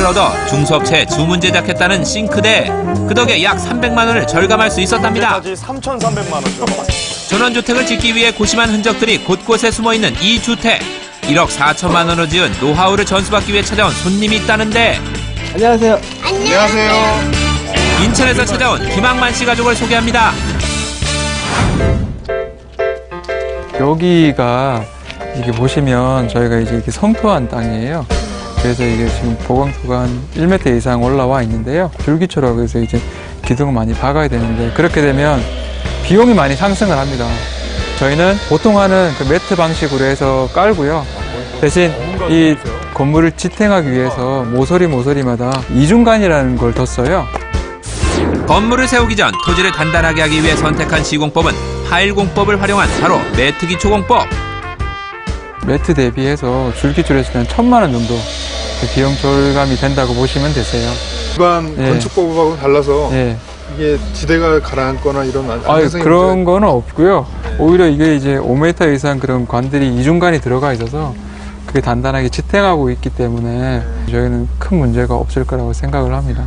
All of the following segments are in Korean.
허가를 얻어 중소업체에 주문 제작했다는 싱크대. 그 덕에 약 300만 원을 절감할 수 있었답니다. 3,300만 원이죠. 전원주택을 짓기 위해 고심한 흔적들이 곳곳에 숨어있는 이 주택. 1억 4천만 원으로 지은 노하우를 전수받기 위해 찾아온 손님이 있다는데. 안녕하세요. 안녕하세요. 인천에서 찾아온 김학만 씨 가족을 소개합니다. 여기가 이게 보시면 저희가 이제 이렇게 성토한 땅이에요. 그래서 이게 지금 보강토가 한 1m 이상 올라와 있는데요. 줄기초라고 해서 이제 기둥을 많이 박아야 되는데 그렇게 되면 비용이 많이 상승을 합니다. 저희는 보통 하는 그 매트 방식으로 해서 깔고요. 대신 이 건물을 지탱하기 위해서 모서리마다 이중간이라는 걸 뒀어요. 건물을 세우기 전 토지를 단단하게 하기 위해 선택한 시공법은 파일공법을 활용한 바로 매트 기초공법. 매트 대비해서 줄기줄에서 한 1,000만 원 정도 비용 절감이 된다고 보시면 되세요. 일반 건축법하고 달라서 이게 지대가 가라앉거나 이런 그런 거는 없고요. 오히려 이게 이제 5m 이상 그런 관들이 이중간이 들어가 있어서 그게 단단하게 지탱하고 있기 때문에 저희는 큰 문제가 없을 거라고 생각을 합니다.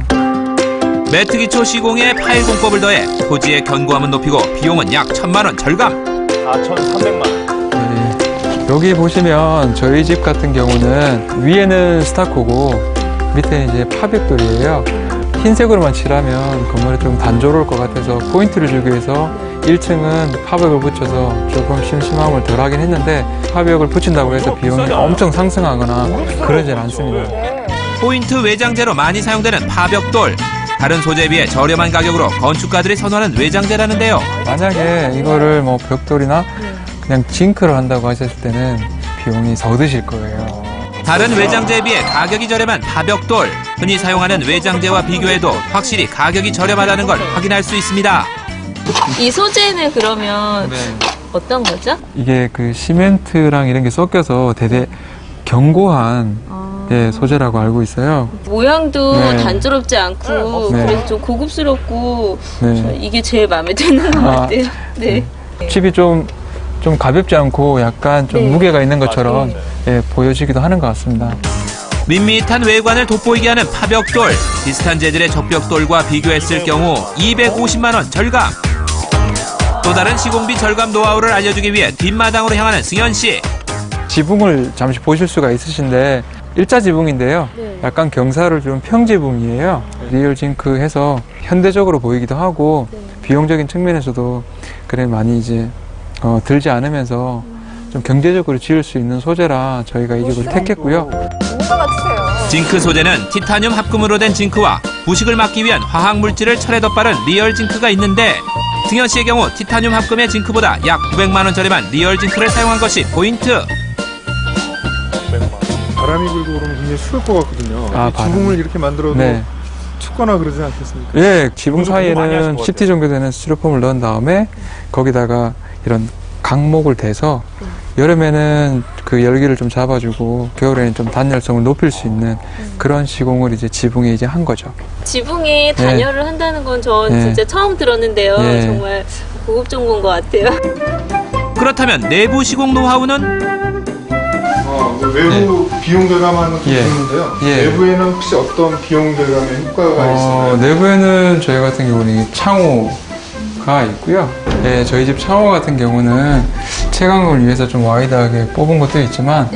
매트 기초 시공에 파일 공법을 더해 토지의 견고함은 높이고 비용은 약 1,000만 원 절감. 4,300만 원. 여기 보시면 저희 집 같은 경우는 위에는 스타코고 밑에는 이제 파벽돌이에요. 흰색으로만 칠하면 건물이 좀 단조로울 것 같아서 포인트를 주기 위해서 1층은 파벽을 붙여서 조금 심심함을 덜 하긴 했는데 파벽을 붙인다고 해서 비용이 엄청 상승하거나 그러진 않습니다. 포인트 외장재로 많이 사용되는 파벽돌. 다른 소재에 비해 저렴한 가격으로 건축가들이 선호하는 외장재라는데요. 만약에 이거를 뭐 벽돌이나 그냥 징크를 한다고 하셨을 때는 비용이 더 드실 거예요. 다른 외장재에 비해 가격이 저렴한 파벽돌. 흔히 사용하는 외장재와 비교해도 확실히 가격이 저렴하다는 걸 확인할 수 있습니다. 이 소재는 그러면 어떤 거죠? 이게 그 시멘트랑 이런 게 섞여서 되게 견고한 소재라고 알고 있어요. 모양도 단조롭지 않고 그래서 좀 고급스럽고 이게 제일 마음에 드는 것 같아요. 칩이 좀 가볍지 않고 약간 좀 무게가 있는 것처럼 보여지기도 하는 것 같습니다. 밋밋한 외관을 돋보이게 하는 파벽돌. 비슷한 재질의 적벽돌과 비교했을 경우 250만 원 절감. 또 다른 시공비 절감 노하우를 알려주기 위해 뒷마당으로 향하는 승현 씨. 지붕을 잠시 보실 수가 있으신데 일자 지붕인데요. 약간 경사를 준 평지붕이에요. 리얼 징크 해서 현대적으로 보이기도 하고 비용적인 측면에서도 그래 많이 이제 들지 않으면서 좀 경제적으로 지을 수 있는 소재라 저희가 이 집을 택했고요. 징크 소재는 티타늄 합금으로 된 징크와 부식을 막기 위한 화학 물질을 철에 덧바른 리얼 징크가 있는데 승현 씨의 경우 티타늄 합금의 징크보다 약 900만 원 저렴한 리얼 징크를 사용한 것이 포인트. 바람이 불고 그러면 굉장히 추울 것 같거든요. 지붕을 이렇게 만들어도 춥거나 그러지 않겠습니까? 예, 지붕 사이에는 10T 정도 되는 스티로폼을 넣은 다음에 거기다가 이런 강목을 대서 여름에는 그 열기를 좀 잡아주고 겨울에는 좀 단열성을 높일 수 있는 그런 시공을 이제 지붕에 이제 한 거죠. 지붕에 단열을 한다는 건 전 진짜 처음 들었는데요. 정말 고급 정보인 것 같아요. 그렇다면 내부 시공 노하우는? 외부 비용 절감하는 것도 있는데요. 내부에는 혹시 어떤 비용 절감의 효과가 있을까요? 내부에는 저희 같은 경우는 창호가 있고요. 저희 집 창호 같은 경우는 채광을 위해서 좀 와이드하게 뽑은 것도 있지만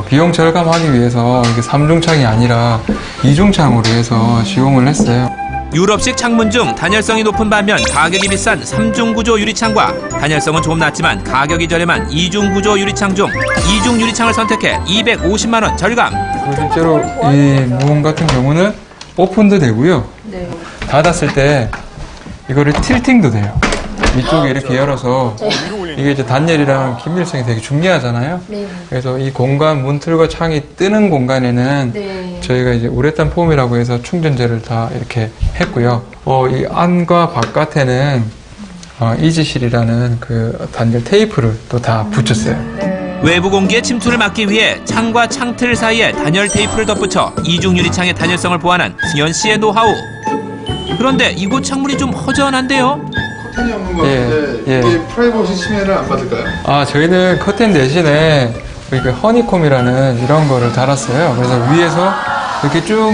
비용 절감하기 위해서 이게 3중창이 아니라 2중창으로 해서 시공을 했어요. 유럽식 창문 중 단열성이 높은 반면 가격이 비싼 3중 구조 유리창과 단열성은 조금 낮지만 가격이 저렴한 2중 구조 유리창 중 2중 유리창을 선택해 250만 원 절감. 실제로 이 무음 같은 경우는 오픈도 되고요. 닫았을 때 이거를 틸팅도 돼요. 이쪽에 이렇게 열어서 이게 이제 단열이랑 긴밀성이 되게 중요하잖아요. 그래서 이 공간 문틀과 창이 뜨는 공간에는 저희가 이제 우레탄 폼이라고 해서 충전재를 다 이렇게 했고요. 이 안과 바깥에는 이지실이라는 그 단열 테이프를 또 다 붙였어요. 외부 공기의 침투를 막기 위해 창과 창틀 사이에 단열 테이프를 덧붙여 이중 유리창의 단열성을 보완한 승현 씨의 노하우. 그런데 이곳 창문이 좀 허전한데요? 커튼이 없는 것 같은데 이게 프라이버시 침해를 안 받을까요? 저희는 커튼 대신에 허니콤이라는 이런 거를 달았어요. 그래서 위에서 이렇게 쭉